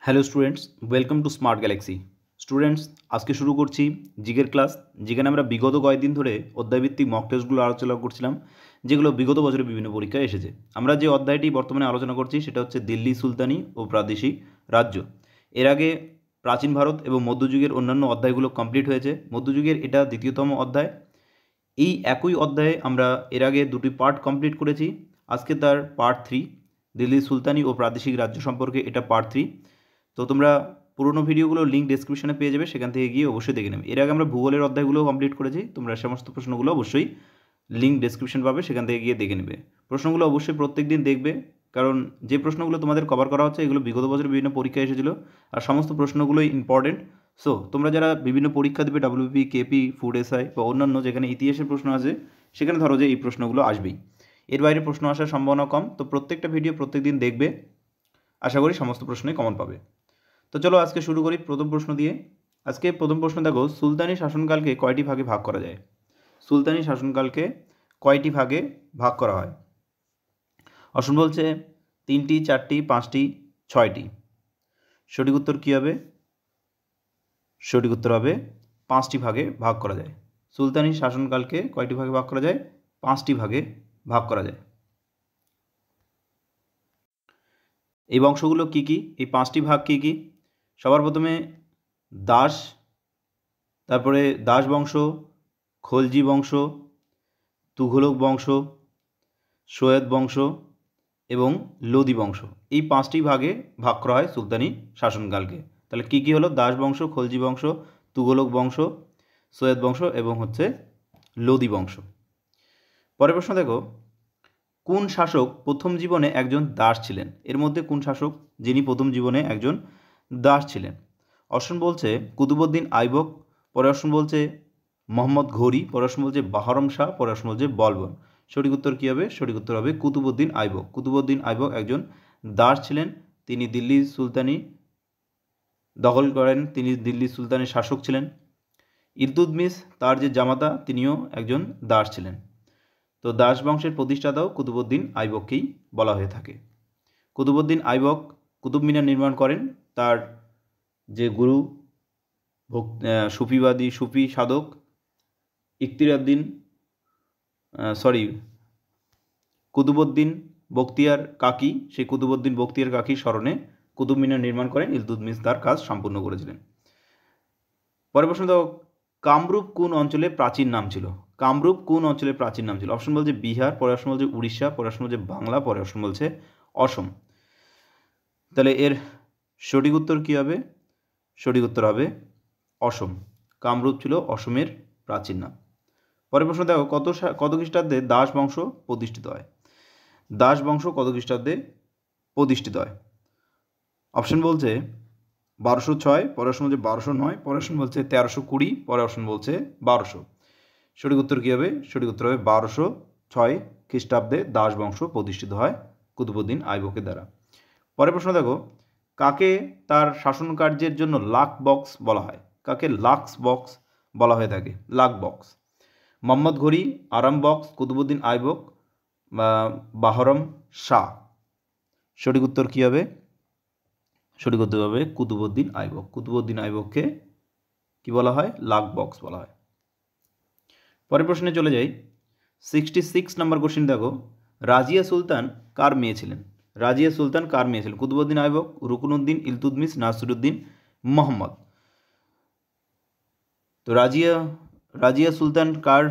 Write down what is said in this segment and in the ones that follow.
Hello students, welcome to smart Galaxy. Students, আজকে শুরু করছি জিকের ক্লাস, যেখানে আমরা বিগত কয়েকদিন ধরে অধ্যায়ভিত্তিক মক টেস্টগুলো আলোচনা করছিলাম, যেগুলো বিগত বছরে বিভিন্ন পরীক্ষায় এসেছে। আমরা যে অধ্যায়টি বর্তমানে আলোচনা করছি সেটা হচ্ছে দিল্লি সুলতানি ও প্রাদেশিক রাজ্য। এর আগে প্রাচীন ভারত এবং মধ্যযুগের অন্যান্য অধ্যায়গুলো কমপ্লিট হয়েছে। মধ্যযুগের এটা দ্বিতীয়তম অধ্যায়। এই একই অধ্যায়ে আমরা এর আগে দুটি পার্ট কমপ্লিট করেছি। আজকে তার পার্ট 3, দিল্লি সুলতানি ও প্রাদেশিক রাজ্য সম্পর্কে, এটা পার্ট 3। তো তোমরা পুরোনো ভিডিওগুলোর লিঙ্ক ডেসক্রিপশনে পেয়ে যাবে, সেখান থেকে গিয়ে অবশ্যই দেখে নেবে। এর আগে আমরা ভূগোলের অধ্যায়গুলোও কমপ্লিট করেছি, তোমরা সমস্ত প্রশ্নগুলো অবশ্যই লিঙ্ক ডেসক্রিপশন পাবে, সেখান থেকে গিয়ে দেখে নেবে। প্রশ্নগুলো অবশ্যই প্রত্যেক দিন দেখবে, কারণ যে প্রশ্নগুলো তোমাদের কভার করা হচ্ছে এগুলো বিগত বছরের বিভিন্ন পরীক্ষায় এসেছিলো, আর সমস্ত প্রশ্নগুলোই ইম্পর্টেন্ট। সো তোমরা যারা বিভিন্ন পরীক্ষা দেবে, ডাব্লিউপি, কেপি, ফুড এসআই বা অন্যান্য যেখানে ইতিহাসের প্রশ্ন আছে, সেখানে ধরো যে এই প্রশ্নগুলো আসবেই, এর বাইরে প্রশ্ন আসার সম্ভাবনা কম। তো প্রত্যেকটা ভিডিও প্রত্যেক দিন দেখবে, আশা করি সমস্ত প্রশ্নই কমন পাবে। তো চলো আজকে শুরু করি প্রথম প্রশ্ন দিয়ে। আজকে প্রথম প্রশ্ন দেখো, সুলতানি শাসনকালকে কয়টি ভাগে ভাগ করা যায়? সুলতানি শাসনকালকে কয়টি ভাগে ভাগ করা হয়? অপশন বলছে 3টি, 4টি, 5টি, 6টি। সঠিক উত্তর কী হবে? সঠিক উত্তর হবে 5টি ভাগে ভাগ করা যায়। সুলতানি শাসনকালকে কয়টি ভাগে ভাগ করা যায়? 5টি ভাগে ভাগ করা যায়। এই বংশগুলো কি কি? এই 5টি ভাগ কি কি? সবার প্রথমে দাস, তারপরে দাস বংশ, খলজি বংশ, তুঘলক বংশ, সৈয়দ বংশ এবং লোদি বংশ। এই 5টি ভাগে ভাগ করা হয় সুলতানি শাসনকালকে। তাহলে কি কি হলো? দাস বংশ, খলজি বংশ, তুঘলক বংশ, সৈয়দ বংশ এবং হচ্ছে লোদি বংশ। পরের প্রশ্ন দেখো, কোন শাসক প্রথম জীবনে একজন দাস ছিলেন? এর মধ্যে কোন শাসক যিনি প্রথম জীবনে একজন দাস ছিলেন? অপশন বলছে কুতুবউদ্দিন আইবক, পরের অপশন বলছে মোহাম্মদ ঘোরি, পরের অপশন বলছে বাহরম শাহ, পরের অপশন বলছে বলবন। সঠিক উত্তর কী হবে? সঠিক উত্তর হবে কুতুবউদ্দিন আইবক। কুতুবউদ্দিন আইবক একজন দাস ছিলেন, তিনি দিল্লি সুলতানি দখল করেন, তিনি দিল্লি সুলতানের শাসক ছিলেন। ইলতুৎমিশ তার যে জামাতা, তিনিও একজন দাস ছিলেন। তো দাস বংশের প্রতিষ্ঠাতাও কুতুবউদ্দিন আইবককেই বলা হয়ে থাকে। কুতুবউদ্দিন আইবক কুতুব মিনার নির্মাণ করেন, তার যে গুরু সুফিবাদী সুফি সাধক কুতুবউদ্দিন বখতিয়ার কাকি, সেই কুতুবউদ্দিন বখতিয়ার কাকির স্মরণে কুতুব মিনার নির্মাণ করেন ইলতুৎমিশ, তার কাজ সম্পূর্ণ করেছিলেন। পরের প্রশ্ন দেখো, কামরূপ কোন অঞ্চলে প্রাচীন নাম ছিল? কামরূপ কোন অঞ্চলের প্রাচীন নাম ছিল? অপশন বলছে বিহার, পরের অপশন বলছে উড়িষ্যা, পরের অপশন বলছে বাংলা, পরের অপশন বলছে অসম। তাহলে এর সঠিক উত্তর কী হবে? সঠিক উত্তর হবে অসম। কামরূপ ছিল অসমের প্রাচীন নাম। পরের প্রশ্ন দেখো, কত খ্রিস্টাব্দে দাস বংশ প্রতিষ্ঠিত হয়? দাস বংশ কত খ্রিস্টাব্দে প্রতিষ্ঠিত হয়? অপশন বলছে 1206, পরের অপশন বলছে 1209, পরের অপশন বলছে 1320, পরের অপশন বলছে 1200। সঠিক উত্তর কী হবে? সঠিক উত্তর হবে 1206 খ্রিস্টাব্দে দাস বংশ প্রতিষ্ঠিত হয় কুতুবউদ্দিন আইবকের দ্বারা। পরের প্রশ্ন দেখো, কাকে তার শাসন কার্যের জন্য লাক বক্স বলা হয়? কাকে লাক্স বক্স বলা হয়ে থাকে? লাক বক্স। মোহাম্মদ ঘোরি, আরাম বক্স, কুতুবউদ্দিন আইবক বা বাহরম শাহ। সঠিক উত্তর কী হবে? সঠিক উত্তর হবে কুতুবউদ্দিন আইবক। কুতুবউদ্দিন আইবককে কি বলা হয়? লাক বক্স বলা হয়। পরের প্রশ্নে চলে যাই। 66 নম্বর কোশ্চেন দেখো, রাজিয়া সুলতান কার মেয়ে ছিলেন? রাজিয়া সুলতান কার মেয়ে ছিলেন? কুতুবউদ্দিন আইবক, রুকনুদ্দিন, ইলতুৎমিশ, নাসিরউদ্দিন, মোহাম্মদ। তো রাজিয়া সুলতান কার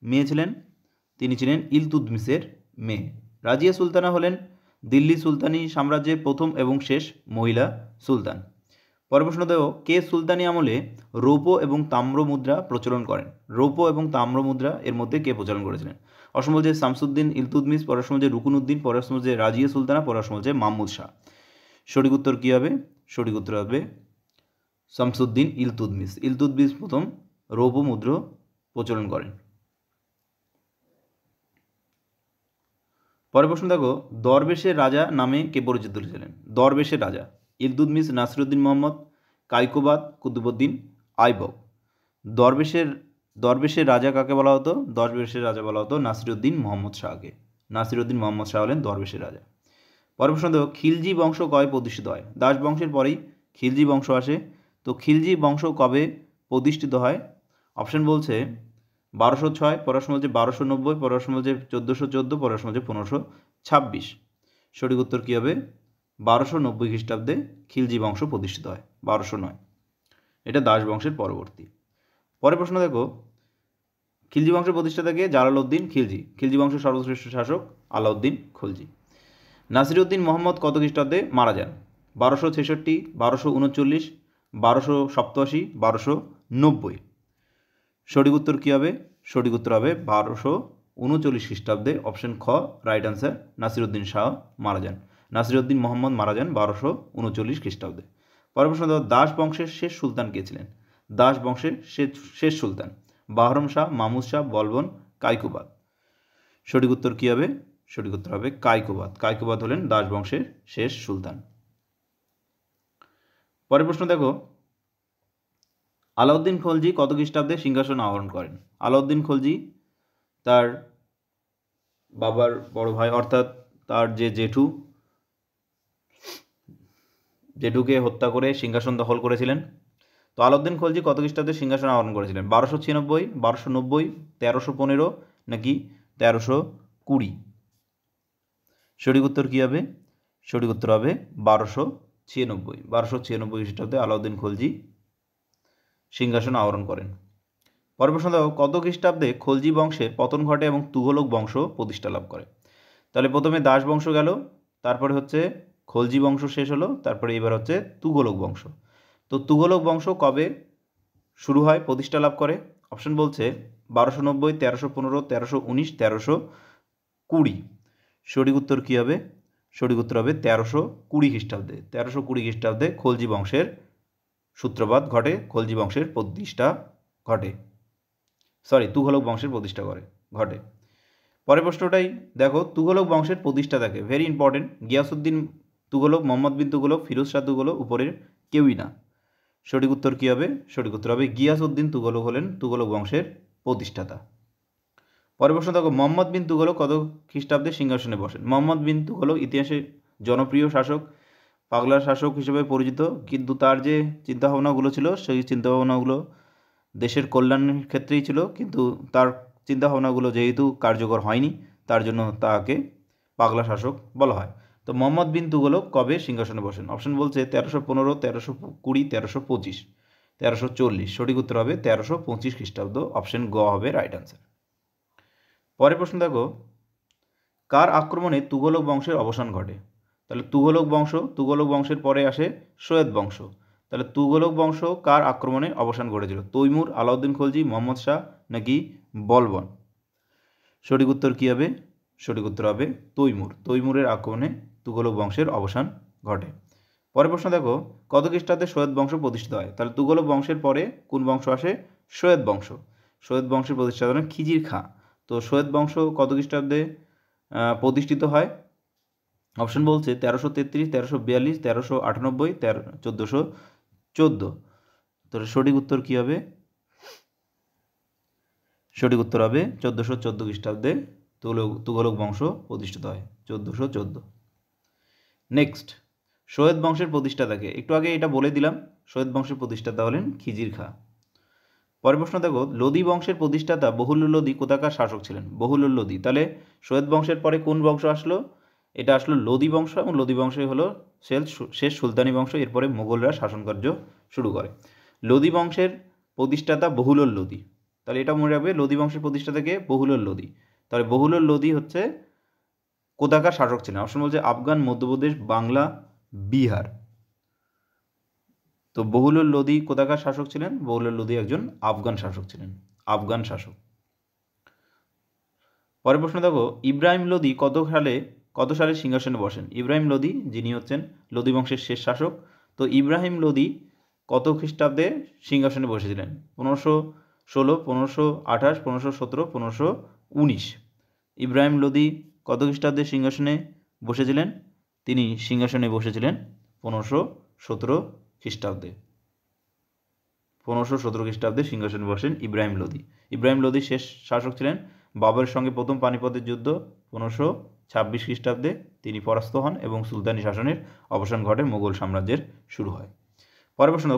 মেয়ে ছিলেন? তিনি ছিলেন ইলতুৎমিশের মেয়ে। রাজিয়া সুলতানা হলেন দিল্লি সুলতানি সাম্রাজ্যের প্রথম এবং শেষ মহিলা সুলতান। পরের প্রশ্ন দেখো, কে সুলতানি আমলে রৌপ্য এবং তাম্র মুদ্রা প্রচলন করেন? রৌপ্য এবং তাম্র মুদ্রা এর মধ্যে কে প্রচলন করেছিলেন? অপশন বলছে শামসুদ্দিন ইলতুৎমিশ, পরের অপশন বলছে রুকনুদ্দিন, পরের অপশন বলছে রাজিয়া সুলতানা, পরের অপশন বলছে মাহমুদ শাহ। সঠিক উত্তর কী হবে? সঠিক উত্তর হবে শামসুদ্দিন ইলতুৎমিশ। ইলতুৎমিশ প্রথম রৌপ্য মুদ্রা প্রচলন করেন। পরের প্রশ্ন দেখো, দরবেশের রাজা নামে কে পরিচিত ছিলেন? দরবেশের রাজা ইলতুৎমিশ, নাসিরউদ্দিন মোহাম্মদ, কাইকোবাদ, কুতুবউদ্দিন আইবক। দরবেশের রাজা কাকে বলা হতো? দরবেশের রাজা বলা হতো নাসিরউদ্দিন মোহাম্মদ শাহকে। নাসিরউদ্দিন মোহাম্মদ শাহ হলেন দরবেশের রাজা। পরের প্রশ্ন দেখো, খিলজি বংশ কবে প্রতিষ্ঠিত হয়? দাস বংশের পরেই খিলজি বংশ আসে। তো খিলজি বংশ কবে প্রতিষ্ঠিত হয়? অপশন বলছে 1206, পরের প্রশ্ন বলছে 1290, পরের প্রশ্ন বলছে 1414, পরের প্রশ্ন বলছে 1526। সঠিক উত্তর কী হবে? 1290 খ্রিস্টাব্দে খিলজি বংশ প্রতিষ্ঠিত হয়, 1209। এটা দাস বংশের পরবর্তী। পরের প্রশ্ন দেখো, খিলজি বংশের প্রতিষ্ঠাতাকে জালালউদ্দিন খিলজি। খিলজি বংশের সর্বশ্রেষ্ঠ শাসক আলাউদ্দিন খলজি। নাসিরউদ্দিন মোহাম্মদ কত খ্রিস্টাব্দে মারা যান? 1266, 1239, 1287, 1290। সঠিক উত্তর কী হবে? সঠিক উত্তর হবে 1239 খ্রিস্টাব্দে, অপশন খ রাইট আনসার। নাসিরউদ্দিন শাহ মারা যান, নাসিরউদ্দিন মোহাম্মদ মারা যান 1239 খ্রিস্টাব্দে। পরের প্রশ্ন, দাস বংশের শেষ সুলতান কে ছিলেন? দাস বংশের শেষ সুলতান বাহরম শাহ, মামুদ শাহ, বলবন, কাইকোবাদ। সঠিক উত্তর কী হবে? সঠিক উত্তর হবে কাইকোবাদ। কাইকোবাদ হলেন দাস বংশের শেষ সুলতান। পরের প্রশ্ন দেখো, আলাউদ্দিন খলজি কত খ্রিস্টাব্দে সিংহাসন আরোহণ করেন? আলাউদ্দিন খলজি তার বাবার বড় ভাই অর্থাৎ তার যে জেঠুকে হত্যা করে সিংহাসন দখল করেছিলেন। তো আলাউদ্দিন খলজি কত খ্রিস্টাব্দে সিংহাসন আরোহণ করেছিলেন? 1296, 1290, 1315 নাকি 1320? সঠিক উত্তর কী হবে? সঠিক উত্তর হবে 1296। 1296 খ্রিস্টাব্দে আলাউদ্দিন খলজি সিংহাসন আরোহণ করেন। পরের প্রশ্ন দেখো, কত খ্রিস্টাব্দে খলজি বংশের পতন ঘটে এবং তুঘলক বংশ প্রতিষ্ঠা লাভ করে? তাহলে প্রথমে দাস বংশ গেল, তারপরে হচ্ছে খলজি বংশ শেষ হলো, তারপরে এবার হচ্ছে তুঘলক বংশ। তো তুঘলক বংশ কবে শুরু হয়, প্রতিষ্ঠা লাভ করে? অপশন বলছে 1290, 1315, 1319, 1320। সঠিক উত্তর কী হবে? সঠিক উত্তর হবে 1320 খ্রিস্টাব্দে। 1320 খ্রিস্টাব্দে খলজি বংশের সূত্রপাত ঘটে, খলজি বংশের প্রতিষ্ঠা ঘটে, তুঘলক বংশের প্রতিষ্ঠা ঘটে। পরের প্রশ্নটাই দেখো, তুঘলক বংশের প্রতিষ্ঠাতাকে, ভেরি ইম্পর্টেন্ট, গিয়াসউদ্দিন তুঘলক, মোহাম্মদ বিন তুঘলক, ফিরোজ শাহ তুঘলক, উপরের কেউই না। সঠিক উত্তর কী হবে? সঠিক উত্তর হবে গিয়াসউদ্দিন তুঘলক হলেন তুঘলক বংশের প্রতিষ্ঠাতা। পরের প্রশ্ন দেখো, মোহাম্মদ বিন তুঘলক কত খ্রিস্টাব্দে সিংহাসনে বসেন? মোহাম্মদ বিন তুঘলক ইতিহাসে জনপ্রিয় শাসক, পাগলা শাসক হিসেবে পরিচিত, কিন্তু তার যে চিন্তাভাবনাগুলো ছিল সেই চিন্তাভাবনাগুলো দেশের কল্যাণের ক্ষেত্রেই ছিল, কিন্তু তার চিন্তাভাবনাগুলো যেহেতু কার্যকর হয়নি তার জন্য তাকে পাগলা শাসক বলা হয়। তো মোহাম্মদ বিন তুঘলক কবে সিংহাসনে বসেন? অপশন বলছে 1315, 1320, 1325, 1340। সঠিক উত্তর হবে 1325 খ্রিস্টাব্দ, অপশন গ হবে রাইট আনসার। পরের প্রশ্ন দেখো, কার আক্রমণে তুঘলক বংশের অবসান ঘটে? তাহলে তুঘলক বংশের পরে আসে সৈয়দ বংশ। তাহলে তুঘলক বংশ কার আক্রমণে অবসান ঘটেছিল? তৈমুর, আলাউদ্দিন খলজি, মোহাম্মদ শাহ নাকি বলবন? সঠিক উত্তর কী হবে? সঠিক উত্তর হবে তৈমুর। তৈমুরের আক্রমণে তুঘলক বংশের অবসান ঘটে। পরের প্রশ্ন দেখো, কত খ্রিস্টাব্দে সৈয়দ বংশ প্রতিষ্ঠিত হয়? তাহলে তুঘলক বংশের পরে কোন বংশ আসে? সৈয়দ বংশ। সৈয়দ বংশের প্রতিষ্ঠাতা হলেন খিজির খাঁ। তো সৈয়দ বংশ কত খ্রিস্টাব্দে প্রতিষ্ঠিত হয়? অপশন বলছে 1333, 1342, 1398, 1414। তো সঠিক উত্তর কী হবে? সঠিক উত্তর হবে 1414 খ্রিস্টাব্দে তুঘলক বংশ প্রতিষ্ঠিত হয়, 1414। নেক্সট, সৈয়দ বংশের প্রতিষ্ঠাতাকে, একটু আগে এটা বলে দিলাম, সৈয়দ বংশের প্রতিষ্ঠাতা হলেন খিজির খাঁ। পরের প্রশ্ন দেখো, লোদি বংশের প্রতিষ্ঠাতা বহুলুল লোদি কোথাকার শাসক ছিলেন? বহুলুল লোদি। তাহলে সৈয়দ বংশের পরে কোন বংশ আসলো? এটা আসলো লোদি বংশ, এবং লোদি বংশই হলো শেষ সুলতানি বংশ। এরপরে মোগলরা শাসনকার্য শুরু করে। লোদি বংশের প্রতিষ্ঠাতা বহুলুল লোদি। তাহলে এটা মনে রাখবে, লোদি বংশের প্রতিষ্ঠাতাকে বহুলুল লোদি। তাহলে বহুলুল লোদি হচ্ছে কোথাকার শাসক ছিলেন? অপশন বলছে আফগান, মধ্যপ্রদেশ, বাংলা, বিহার। তো বহুলুল লোদি কোথাকার শাসক ছিলেন? বহুলুল লোদি একজন আফগান শাসক ছিলেন, আফগান শাসক। পরের প্রশ্ন দেখো, ইব্রাহিম লোদি কত সালে সিংহাসনে বসেন? ইব্রাহিম লোদি যিনি হচ্ছেন লোদি বংশের শেষ শাসক। তো ইব্রাহিম লোদি কত খ্রিস্টাব্দে সিংহাসনে বসেছিলেন? 1516, 1528, 1517, 1519। ইব্রাহিম লোদি কত খ্রিস্টাব্দে সিংহাসনে বসেছিলেন? তিনি সিংহাসনে বসেছিলেন 1517 খ্রিস্টাব্দে। 1517 খ্রিস্টাব্দে সিংহাসনে বসেন ইব্রাহিম লোদি। ইব্রাহিম লোদি শেষ শাসক ছিলেন। বাবরের সঙ্গে প্রথম পানিপথের যুদ্ধ 1526 খ্রিস্টাব্দে তিনি পরাস্ত হন এবং সুলতানি শাসনের অবসান ঘটে, মুঘল সাম্রাজ্যের শুরু হয়। পরের প্রশ্ন,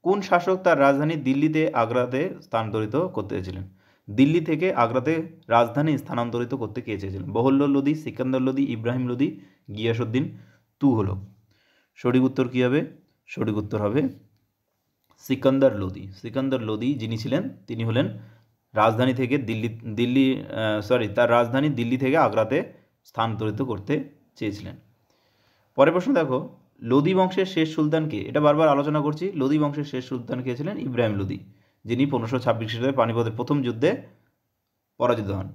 কোন শাসক তার রাজধানী দিল্লিতে আগ্রাতে স্থানান্তরিত করতে চেয়েছিলেন? দিল্লি থেকে আগ্রাতে রাজধানী স্থানান্তরিত করতে কে চেয়েছিলেন? বহল্য লোদি, সিকান্দার লোদি, ইব্রাহিম লোদি, গিয়াসউদ্দিন তুঘলক। সঠিক উত্তর কী হবে? সঠিক উত্তর হবে সিকান্দার লোদি। সিকান্দার লোদি যিনি ছিলেন তিনি হলেন রাজধানী থেকে তার রাজধানী দিল্লি থেকে আগ্রাতে স্থানান্তরিত করতে চেয়েছিলেন। পরের প্রশ্ন দেখো, লোদি বংশের শেষ সুলতান কে? এটা বারবার আলোচনা করছি। লোদি বংশের শেষ সুলতান কে ছিলেন? ইব্রাহিম লোদি, যিনি 1526 খ্রিস্টাব্দে পানিপথের প্রথম যুদ্ধে পরাজিত হন।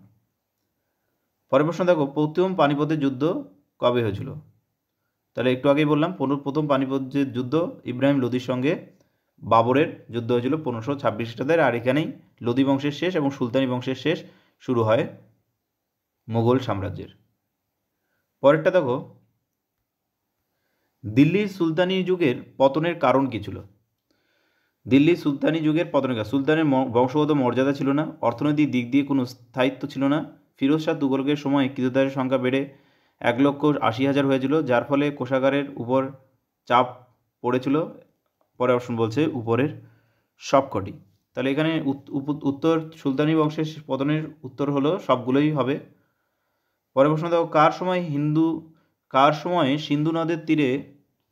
পরের প্রশ্ন দেখো, প্রথম পানিপথের যুদ্ধ কবে হয়েছিল? তাহলে একটু আগেই বললাম, প্রথম পানিপথের যুদ্ধ ইব্রাহিম লোদির সঙ্গে বাবরের যুদ্ধ হয়েছিল 1526 খ্রিস্টাব্দে। আর এখানেই লোদি বংশের শেষ এবং সুলতানি বংশের শেষ শুরু হয় মোগল সাম্রাজ্যের। পরেরটা দেখো, দিল্লির সুলতানি যুগের পতনের কারণ কী ছিল? দিল্লির সুলতানি যুগের পতনের কারণ, সুলতানের বংশগত মর্যাদা ছিল না, অর্থনৈতিক দিক দিয়ে কোনো স্থায়িত্ব ছিল না, ফিরোজ শাহ তুগলকের সময় কৃতদাসের সংখ্যা বেড়ে 1,80,000 হয়েছিল, যার ফলে কোষাগারের উপর চাপ পড়েছিল। পরে অপশন বলছে উপরের সবকটি। তাহলে এখানে উত্তর সুলতানি বংশের পতনের উত্তর হলো সবগুলোই হবে। পরের প্রশ্ন দেখো, কার সময় সিন্ধু নদের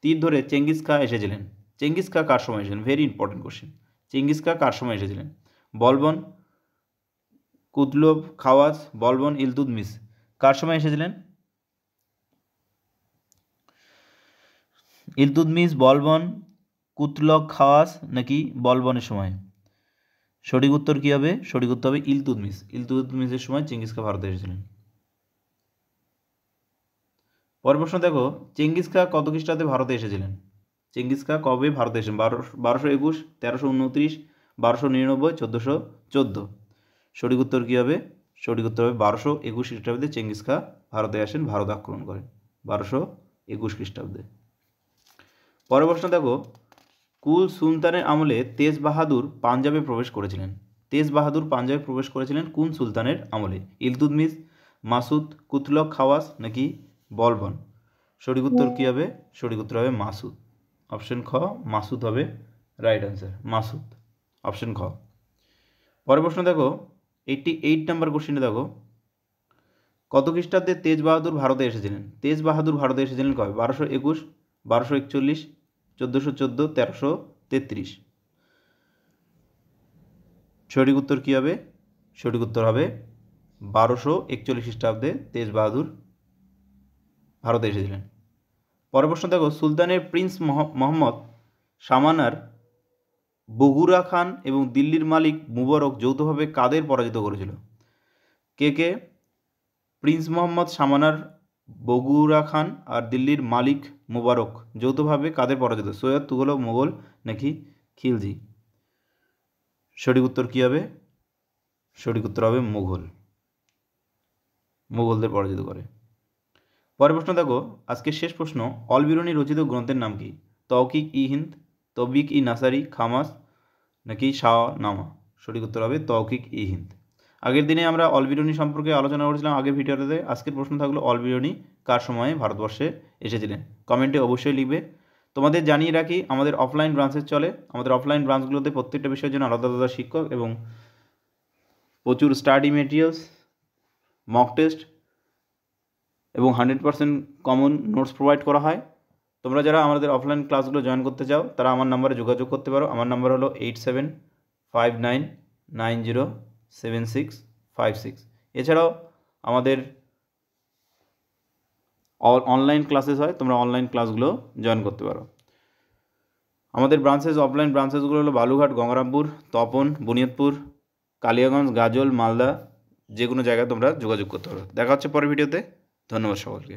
তীর ধরে চেঙ্গিস খা এসেছিলেন? চেঙ্গিস খা কার সময় এসেছিলেন? Very important question. চেঙ্গিস খা কার সময় এসেছিলেন? বলবন, কুতলব, খাওয়াজ, বলবন, ইলতুৎমিশ কার সময় এসেছিলেন? ইলতুৎমিশ, বলবন, কুতলব, খাওয়াজ নাকি বলবনের সময়? সঠিক উত্তর কী হবে? সঠিক উত্তর হবে ইলতুৎমিশ। ইলতুৎমিশের সময় চেঙ্গিস খা ভারতে এসেছিলেন। পরের প্রশ্ন দেখো, চেঙ্গিস খা কত খ্রিস্টাব্দে ভারতে এসেছিলেন? চেঙ্গিস খা কবে ভারতে এসেছেন? 1221, 1329, 1299, 1414। সঠিক উত্তর কী হবে? সঠিক উত্তর হবে 1221 খ্রিস্টাব্দে চেঙ্গিস খা ভারতে আসেন, ভারত আক্রমণ করেন 1221 খ্রিস্টাব্দে। পরের প্রশ্ন দেখো, কুল সুলতানের আমলে তেজ বাহাদুর পাঞ্জাবে প্রবেশ করেছিলেন? তেজ বাহাদুর পাঞ্জাবে প্রবেশ করেছিলেন কোন সুলতানের আমলে? ইলতুৎমিশ, মাসুদ, কুতলক খাওয়াজ নাকি বলবন? সঠিক উত্তর কী হবে? সঠিক উত্তর হবে মাসুদ। অপশন খ মাসুদ হবে রাইট অ্যান্সার, মাসুদ, অপশন খ। পরের প্রশ্ন দেখো, 88 নম্বর কোশ্চেনটা দেখো, কত খ্রিস্টাব্দে তেজ বাহাদুর ভারতে এসেছিলেন? তেজ বাহাদুর ভারতে এসেছিলেন কবে? 1221, 1241, 1414, 1333। সঠিক উত্তর কী হবে? সঠিক উত্তর হবে 1241 খ্রিস্টাব্দে তেজ বাহাদুর ভারতে এসেছিলেন। পরের প্রশ্ন দেখো, সুলতানের প্রিন্স মোহাম্মদ সামানার বগুড়া খান এবং দিল্লির মালিক মুবারক যৌথভাবে কাদের পরাজিত করেছিল? কে? প্রিন্স মোহাম্মদ সামানার, বগুড়া খান আর দিল্লির মালিক মুবারক যৌথভাবে কাদের পরাজিত? সৈয়দ, তুগলক, মোগল নাকি খিলজি? সঠিক উত্তর কী হবে? সঠিক উত্তর হবে মুঘলদের পরাজিত করে। পরের প্রশ্ন দেখো, আজকের শেষ প্রশ্ন, অল বিরুনি রচিত গ্রন্থের নাম কি? তৌকিক ই হিন্দ, তবিক ই নাসারি, খামাস নাকি শাহনামা? সঠিক উত্তর হবে তৌকিক ই হিন্দ। আগের দিনে আমরা অল বিরুনি সম্পর্কে আলোচনা করেছিলাম আগের ভিডিওতে। আজকের প্রশ্ন থাকলো, অল বিরুনি কার সময়ে ভারতবর্ষে এসেছিলেন? কমেন্টে অবশ্যই লিখবে। তোমাদের জানিয়ে রাখি, আমাদের অফলাইন ব্রাঞ্চেস চলে। আমাদের অফলাইন ব্রাঞ্চগুলোতে প্রত্যেকটা বিষয়ের জন্য আলাদা আলাদা শিক্ষক এবং প্রচুর স্টাডি মেটেরিয়ালস, মক টেস্ট এবং 100% কমন নোটস প্রোভাইড করা হয়। তোমরা যারা আমাদের অফলাইন ক্লাসগুলো জয়েন করতে চাও তারা আমার নাম্বারে যোগাযোগ করতে পারো। আমার নাম্বার হলো 8759907656। এছাড়াও আমাদের অনলাইন ক্লাসেস হয়, তোমরা অনলাইন ক্লাসগুলো জয়েন করতে পারো। আমাদের অফলাইন ব্রাঞ্চেসগুলো হলো বালুঘাট, গঙ্গারামপুর, তপন, বুনিয়াদপুর, কালিয়াগঞ্জ, গাজল, মালদা। যে কোনো জায়গায় তোমরা যোগাযোগ করতে পারো। দেখা হচ্ছে পরের ভিডিওতে। ধন্যবাদ সকলকে।